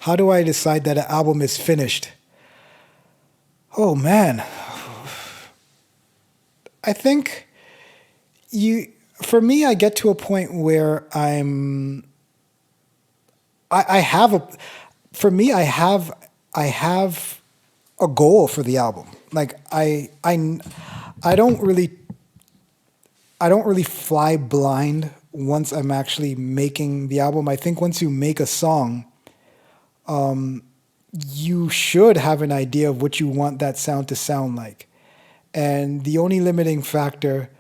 How do I decide that an album is finished? Oh man, I think you. For me, I get to a point where I have a. For me, I have a goal for the album. Like I don't really fly blind once I'm actually making the album. I think once you make a song, you should have an idea of what you want that sound to sound like. And the only limiting factor,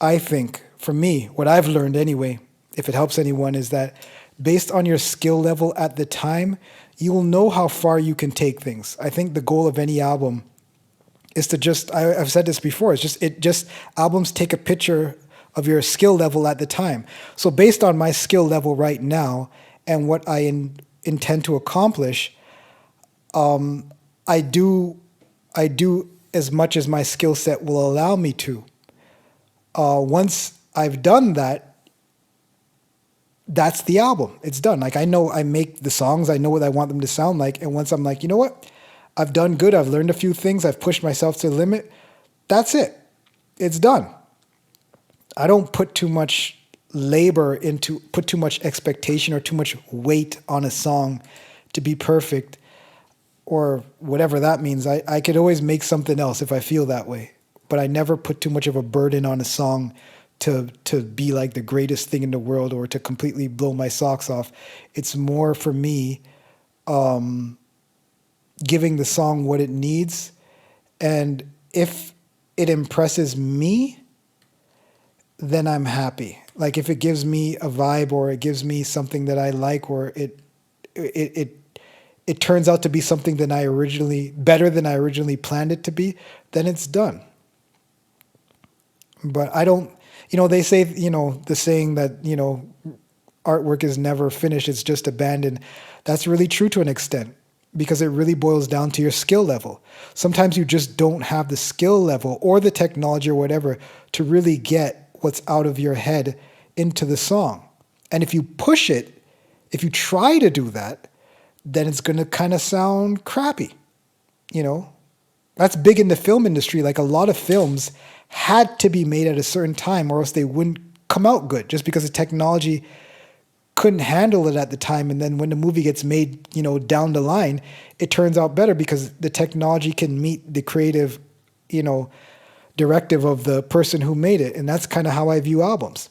I think, for me, what I've learned anyway, if it helps anyone, is that based on your skill level at the time, you will know how far you can take things. I think the goal of any album is to just, I've said this before, it just albums take a picture of your skill level at the time. So based on my skill level right now and what intend to accomplish, I do I do as much as my skill set will allow me to. Once I've done that, that's the album. It's done. Like I know I make the songs, I know what I want them to sound like, and once I'm like, you know what, I've done good. I've learned a few things. I've pushed myself to the limit. That's it. It's done. I don't put too much put too much expectation or too much weight on a song to be perfect or whatever that means. I could always make something else if I feel that way. But I never put too much of a burden on a song to be like the greatest thing in the world or to completely blow my socks off. It's more for me giving the song what it needs. And if it impresses me, then I'm happy. Like if it gives me a vibe or it gives me something that I like or it it it turns out to be something than I originally better than I originally planned it to be, then it's done. But I don't, they say, the saying that, artwork is never finished, it's just abandoned. That's really true to an extent because it really boils down to your skill level. Sometimes you just don't have the skill level or the technology or whatever to really get what's out of your head into the song. And if you push it, if you try to do that, then it's going to kind of sound crappy. You know, that's big in the film industry. Like a lot of films had to be made at a certain time or else they wouldn't come out good just because the technology couldn't handle it at the time. And then when the movie gets made, down the line, it turns out better because the technology can meet the creative, directive of the person who made it. And that's kind of how I view albums.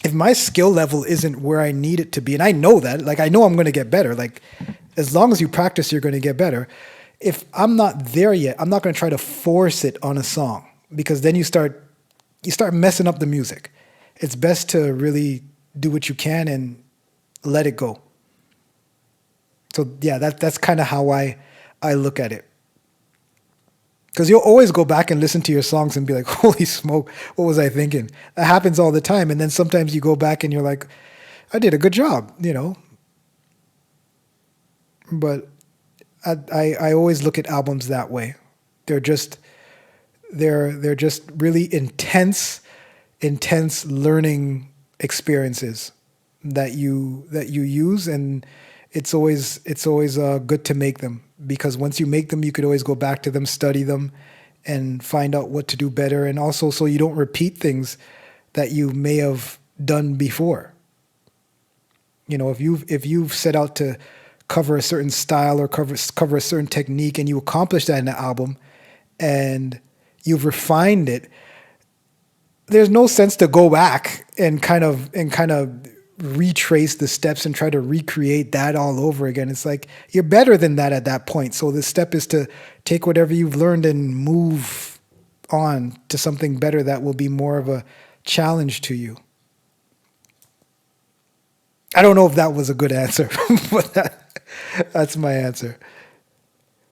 If my skill level isn't where I need it to be, and I know that, like I know I'm going to get better. Like as long as you practice, you're going to get better. If I'm not there yet, I'm not going to try to force it on a song because then you start messing up the music. It's best to really do what you can and let it go. So yeah, that's kind of how I look at it. Because you'll always go back and listen to your songs and be like, holy smoke, what was I thinking? That happens all the time. And then sometimes you go back and you're like, I did a good job, But I always look at albums that way. They're just really intense learning experiences that you use, and it's always good to make them because once you make them, you could always go back to them, study them, and find out what to do better, and also so you don't repeat things that you may have done before. If you've set out to cover a certain style or cover a certain technique, and you accomplish that in an album, and you've refined it, there's no sense to go back and kind of retrace the steps and try to recreate that all over again. It's like you're better than that at that point. So the step is to take whatever you've learned and move on to something better that will be more of a challenge to you. I don't know if that was a good answer, but that's my answer.